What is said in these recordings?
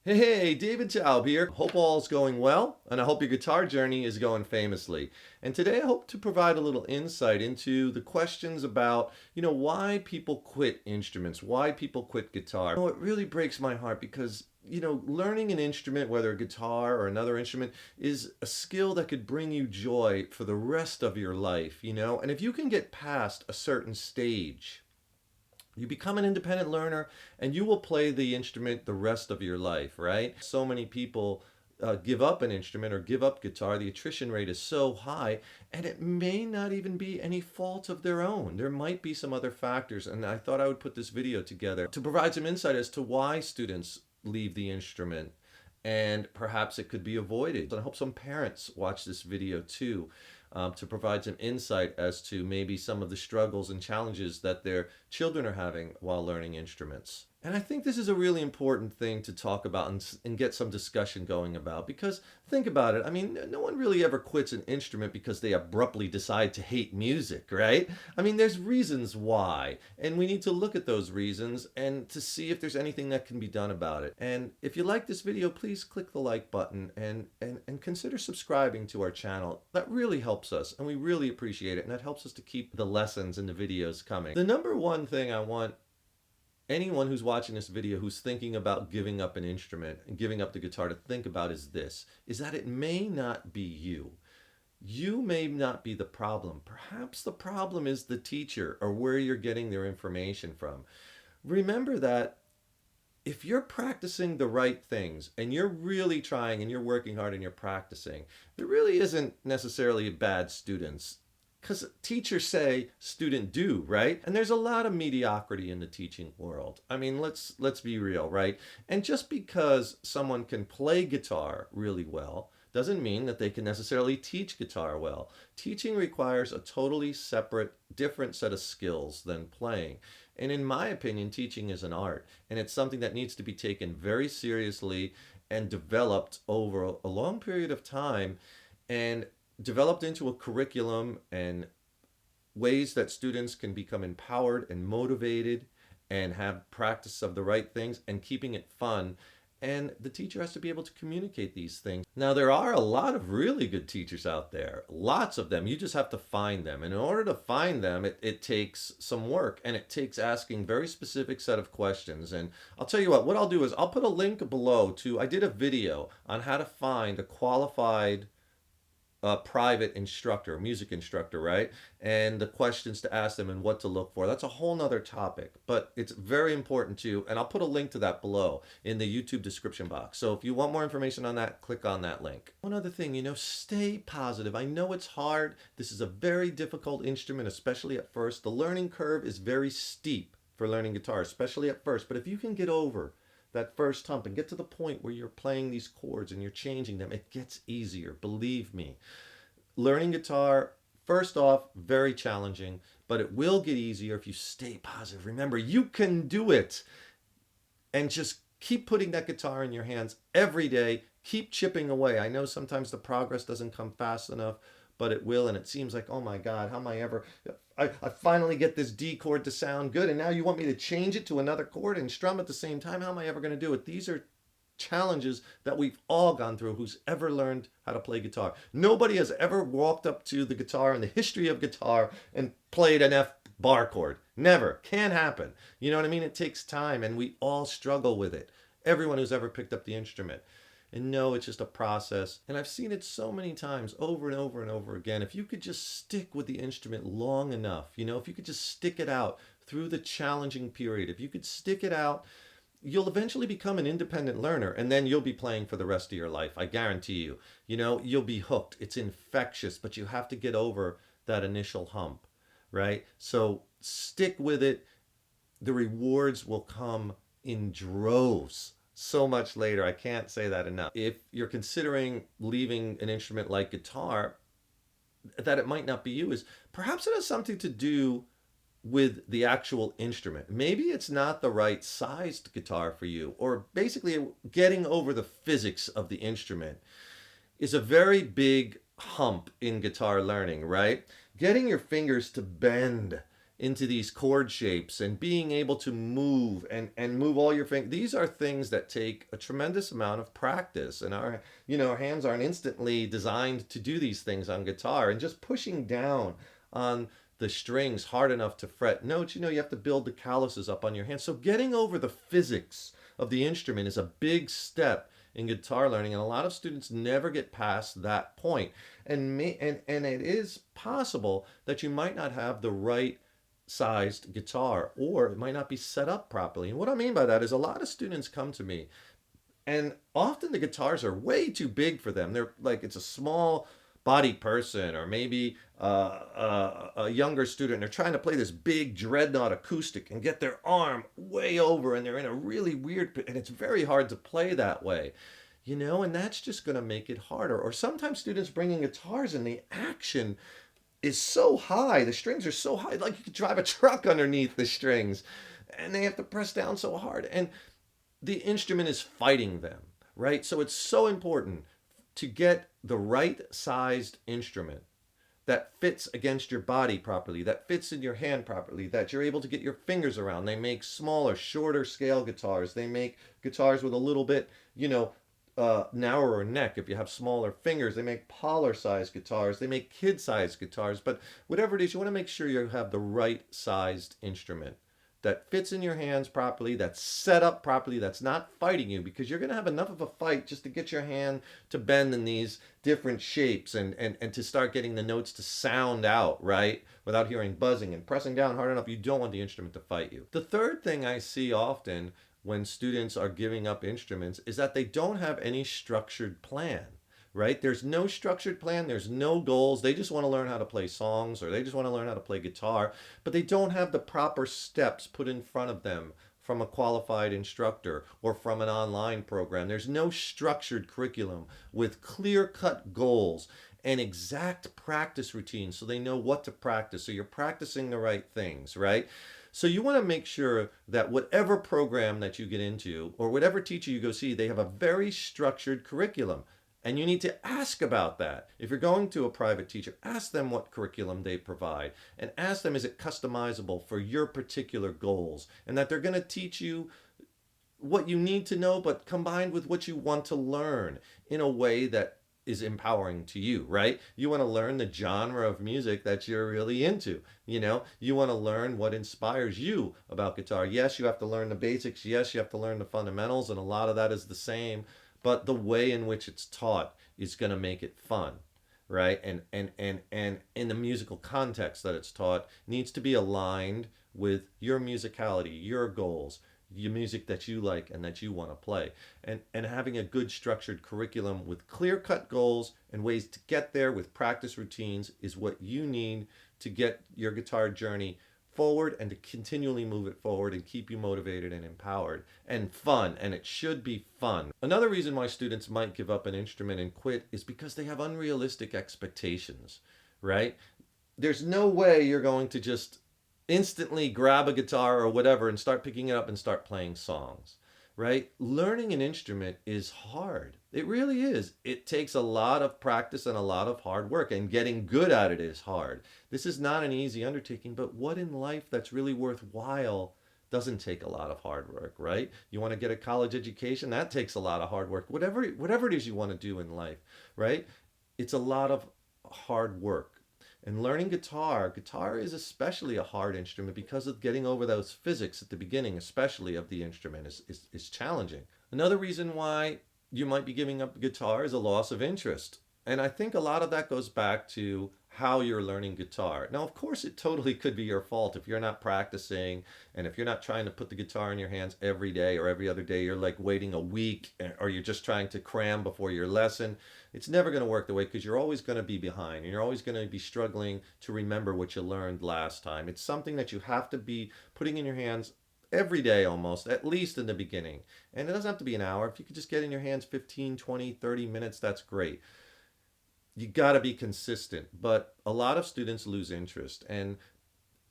Hey, David Taub here. Hope all's going well, and I hope your guitar journey is going famously. And today I hope to provide a little insight into the questions about, why people quit instruments, why people quit guitar. It really breaks my heart because, learning an instrument, whether a guitar or another instrument, is a skill that could bring you joy for the rest of your life. And if you can get past a certain stage, you become an independent learner and you will play the instrument the rest of your life, right? So many people give up an instrument or give up guitar. The attrition rate is so high, and it may not even be any fault of their own. There might be some other factors, and I thought I would put this video together to provide some insight as to why students leave the instrument, and perhaps it could be avoided. And I hope some parents watch this video too, to provide some insight as to maybe some of the struggles and challenges that their children are having while learning instruments. And I think this is a really important thing to talk about and get some discussion going about, because think about it. I mean, no one really ever quits an instrument because they abruptly decide to hate music, right? I mean, there's reasons why, and we need to look at those reasons and to see if there's anything that can be done about it. And if you like this video, please click the like button and consider subscribing to our channel. That really helps us, and we really appreciate it, and that helps us to keep the lessons and the videos coming. The number one thing I want anyone who's watching this video who's thinking about giving up an instrument and giving up the guitar to think about is that it may not be you. You may not be the problem. Perhaps the problem is the teacher or where you're getting their information from. Remember that if you're practicing the right things and you're really trying and you're working hard and you're practicing, there really isn't necessarily bad students, because teachers say student do, right? And there's a lot of mediocrity in the teaching world. I mean, let's be real, right? And just because someone can play guitar really well doesn't mean that they can necessarily teach guitar well. Teaching requires a totally separate, different set of skills than playing. And in my opinion, teaching is an art, and it's something that needs to be taken very seriously and developed over a long period of time, and developed into a curriculum and ways that students can become empowered and motivated and have practice of the right things and keeping it fun. And the teacher has to be able to communicate these things. Now, there are a lot of really good teachers out there, lots of them. You just have to find them. And in order to find them, it takes some work, and it takes asking very specific set of questions. And I'll tell you what I'll do is I'll put a link below to, I did a video on how to find a qualified private instructor, music instructor, right? And the questions to ask them and what to look for. That's a whole nother topic, but it's very important too. And I'll put a link to that below in the YouTube description box. So if you want more information on that, click on that link. One other thing, stay positive. I know it's hard. This is a very difficult instrument, especially at first. The learning curve is very steep for learning guitar, especially at first. But if you can get over that first hump and get to the point where you're playing these chords and you're changing them, it gets easier. Believe me. Learning guitar, first off, very challenging, but it will get easier if you stay positive. Remember, you can do it. And just keep putting that guitar in your hands every day. Keep chipping away. I know sometimes the progress doesn't come fast enough, but it will. And it seems like, oh my God, how am I ever... I finally get this D chord to sound good, and now you want me to change it to another chord and strum at the same time? How am I ever going to do it? These are challenges that we've all gone through who's ever learned how to play guitar. Nobody has ever walked up to the guitar in the history of guitar and played an F bar chord. Never. Can't happen. You know what I mean? It takes time, and we all struggle with it. Everyone who's ever picked up the instrument. And no, it's just a process. And I've seen it so many times over and over and over again. If you could just stick with the instrument long enough, if you could just stick it out through the challenging period, if you could stick it out, you'll eventually become an independent learner, and then you'll be playing for the rest of your life. I guarantee you. You'll be hooked. It's infectious, but you have to get over that initial hump, right? So stick with it. The rewards will come in droves so much later. I can't say that enough. If you're considering leaving an instrument like guitar, that it might not be you, is perhaps it has something to do with the actual instrument. Maybe it's not the right sized guitar for you, or basically getting over the physics of the instrument is a very big hump in guitar learning, right? Getting your fingers to bend into these chord shapes and being able to move and move all your fingers. These are things that take a tremendous amount of practice. And our hands aren't instantly designed to do these things on guitar. And just pushing down on the strings hard enough to fret notes, you have to build the calluses up on your hands. So getting over the physics of the instrument is a big step in guitar learning, and a lot of students never get past that point. And it is possible that you might not have the right sized guitar, or it might not be set up properly. And what I mean by that is a lot of students come to me, and often the guitars are way too big for them. They're like, it's a small body person, or maybe a younger student. They're trying to play this big dreadnought acoustic and get their arm way over, and they're in a really weird, and it's very hard to play that way. And that's just going to make it harder. Or sometimes students bring in guitars and the action is so high, the strings are so high, like you could drive a truck underneath the strings, and they have to press down so hard, and the instrument is fighting them, right? So it's so important to get the right sized instrument that fits against your body properly, that fits in your hand properly, that you're able to get your fingers around. They make smaller, shorter scale guitars. They make guitars with a little bit, narrower neck if you have smaller fingers. They make Polar sized guitars. They make kid sized guitars. But whatever it is, you want to make sure you have the right sized instrument that fits in your hands properly, that's set up properly, that's not fighting you, because you're going to have enough of a fight just to get your hand to bend in these different shapes and to start getting the notes to sound out, right? Without hearing buzzing and pressing down hard enough. You don't want the instrument to fight you. The third thing I see often when students are giving up instruments is that they don't have any structured plan. Right? There's no structured plan. There's no goals. They just want to learn how to play songs, or they just want to learn how to play guitar, but they don't have the proper steps put in front of them from a qualified instructor or from an online program. There's no structured curriculum with clear-cut goals and exact practice routines so they know what to practice. So you're practicing the right things, right? So you want to make sure that whatever program that you get into or whatever teacher you go see, they have a very structured curriculum. And you need to ask about that. If you're going to a private teacher, ask them what curriculum they provide, and ask them, is it customizable for your particular goals? And that they're going to teach you what you need to know, but combined with what you want to learn in a way that is empowering to you, right? You want to learn the genre of music that you're really into. You want to learn what inspires you about guitar. Yes, you have to learn the basics. Yes, you have to learn the fundamentals, and a lot of that is the same. But the way in which it's taught is going to make it fun, right? And in the musical context that it's taught needs to be aligned with your musicality, your goals, your music that you like and that you want to play. And having a good structured curriculum with clear-cut goals and ways to get there with practice routines is what you need to get your guitar journey forward and to continually move it forward and keep you motivated and empowered and fun. And it should be fun. Another reason why students might give up an instrument and quit is because they have unrealistic expectations, right? There's no way you're going to just instantly grab a guitar or whatever and start picking it up and start playing songs, right? Learning an instrument is hard. It really is. It takes a lot of practice and a lot of hard work, and getting good at it is hard. This is not an easy undertaking, but what in life that's really worthwhile doesn't take a lot of hard work, right? You want to get a college education, that takes a lot of hard work. Whatever it is you want to do in life, right? It's a lot of hard work. And learning guitar is especially a hard instrument because of getting over those physics at the beginning, especially of the instrument, is challenging. Another reason why you might be giving up guitar is a loss of interest. And I think a lot of that goes back to how you're learning guitar. Now, of course, it totally could be your fault if you're not practicing and if you're not trying to put the guitar in your hands every day or every other day. You're like waiting a week, or you're just trying to cram before your lesson. It's never going to work the way, because you're always going to be behind and you're always going to be struggling to remember what you learned last time. It's something that you have to be putting in your hands every day almost, at least in the beginning. And it doesn't have to be an hour. If you could just get in your hands 15, 20, 30 minutes, that's great. You got to be consistent, but a lot of students lose interest, and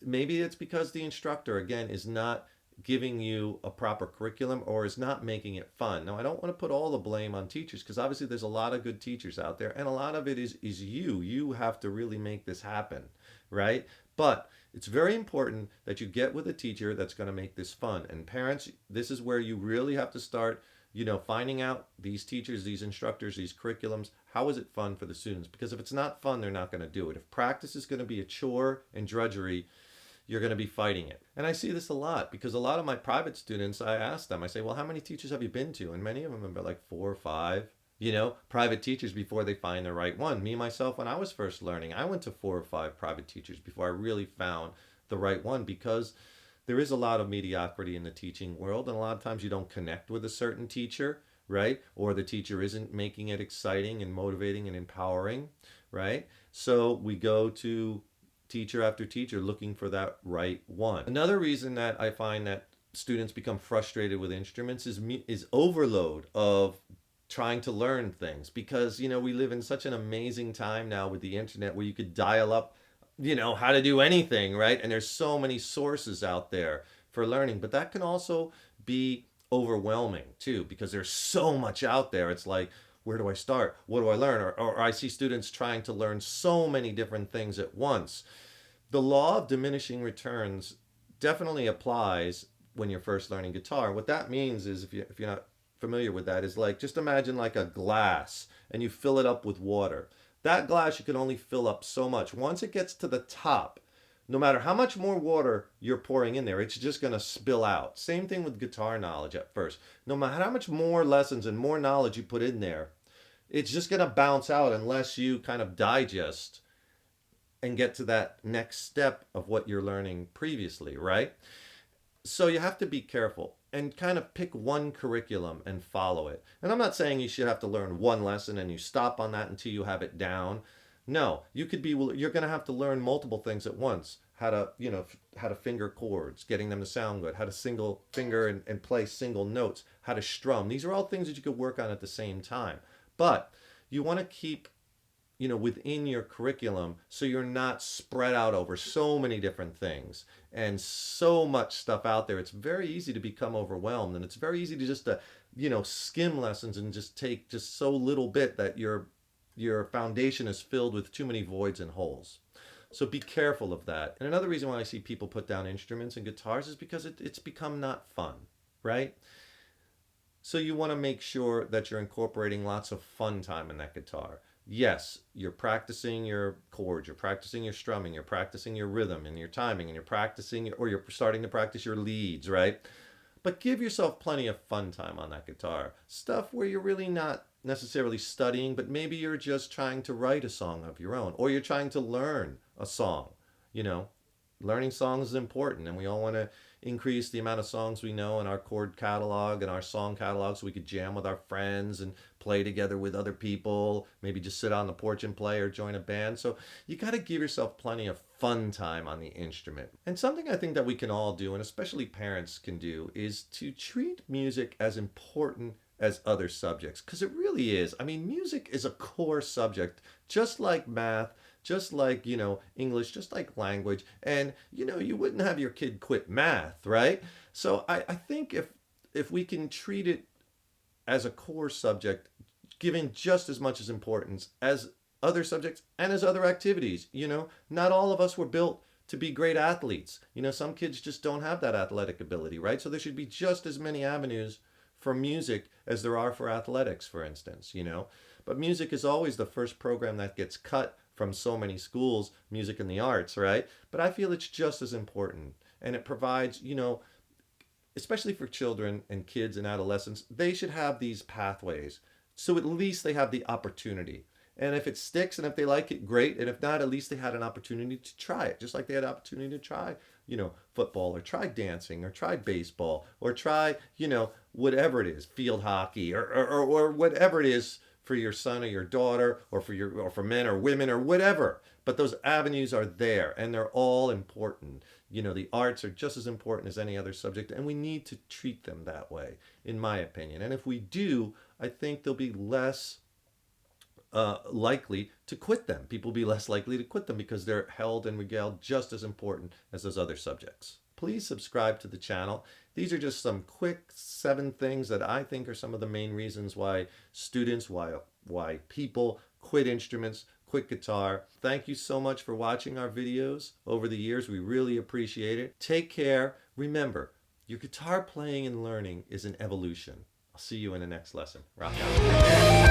maybe it's because the instructor, again, is not giving you a proper curriculum or is not making it fun. Now, I don't want to put all the blame on teachers, because obviously there's a lot of good teachers out there, and a lot of it is you. You have to really make this happen, right? But it's very important that you get with a teacher that's going to make this fun. And parents, this is where you really have to start, finding out these teachers, these instructors, these curriculums, how is it fun for the students? Because if it's not fun, they're not going to do it. If practice is going to be a chore and drudgery, you're going to be fighting it. And I see this a lot because a lot of my private students, I ask them, I say, well, how many teachers have you been to? And many of them are like 4 or 5, private teachers before they find the right one. Me, myself, when I was first learning, I went to 4 or 5 private teachers before I really found the right one, because there is a lot of mediocrity in the teaching world. And a lot of times you don't connect with a certain teacher, right? Or the teacher isn't making it exciting and motivating and empowering, right? So we go to teacher after teacher looking for that right one. Another reason that I find that students become frustrated with instruments is overload of trying to learn things, because we live in such an amazing time now with the internet where you could dial up how to do anything, right? And there's so many sources out there for learning, but that can also be overwhelming too, because there's so much out there. It's like, where do I start? What do I learn? Or I see students trying to learn so many different things at once. The law of diminishing returns definitely applies when you're first learning guitar. What that means is, if you're not familiar with that, is like, just imagine like a glass and you fill it up with water. That glass, you can only fill up so much. Once it gets to the top, no matter how much more water you're pouring in there, it's just going to spill out. Same thing with guitar knowledge at first. No matter how much more lessons and more knowledge you put in there, it's just going to bounce out unless you kind of digest and get to that next step of what you're learning previously, right? So you have to be careful and kind of pick one curriculum and follow it. And I'm not saying you should have to learn one lesson and you stop on that until you have it down. No, you're going to have to learn multiple things at once. How to finger chords, getting them to sound good, how to single finger and play single notes, how to strum. These are all things that you could work on at the same time. But you want to keep within your curriculum, so you're not spread out over so many different things and so much stuff out there. It's very easy to become overwhelmed, and it's very easy to just skim lessons and just take just so little bit that your foundation is filled with too many voids and holes. So be careful of that. And another reason why I see people put down instruments and guitars is because it's become not fun, right? So you want to make sure that you're incorporating lots of fun time in that guitar. Yes, you're practicing your chords, you're practicing your strumming, you're practicing your rhythm and your timing, and you're starting to practice your leads, right? But give yourself plenty of fun time on that guitar. Stuff where you're really not necessarily studying, but maybe you're just trying to write a song of your own, or you're trying to learn a song. Learning songs is important, and we all want to increase the amount of songs we know in our chord catalog and our song catalog, so we could jam with our friends and play together with other people, maybe just sit on the porch and play or join a band. So you got to give yourself plenty of fun time on the instrument. And something I think that we can all do, and especially parents can do, is to treat music as important as other subjects, because it really is. I mean, music is a core subject, just like math, just like, English, just like language. And, you wouldn't have your kid quit math, right? So I think if we can treat it as a core subject, giving just as much as importance as other subjects and as other activities, not all of us were built to be great athletes. Some kids just don't have that athletic ability, right? So there should be just as many avenues for music as there are for athletics, for instance, But music is always the first program that gets cut from so many schools, music and the arts, right? But I feel it's just as important. And it provides, especially for children and kids and adolescents, they should have these pathways. So at least they have the opportunity. And if it sticks and if they like it, great. And if not, at least they had an opportunity to try it. Just like they had an opportunity to try, football, or try dancing, or try baseball, or try, whatever it is, field hockey, or whatever it is for your son or your daughter, or for men or women or whatever. But those avenues are there, and they're all important. The arts are just as important as any other subject, and we need to treat them that way, in my opinion. And if we do, I think they'll be less likely to quit them. People will be less likely to quit them because they're held and regaled just as important as those other subjects. Please subscribe to the channel. These are just some quick 7 things that I think are some of the main reasons why students, why people quit instruments, quit guitar. Thank you so much for watching our videos over the years. We really appreciate it. Take care. Remember, your guitar playing and learning is an evolution. I'll see you in the next lesson. Rock out.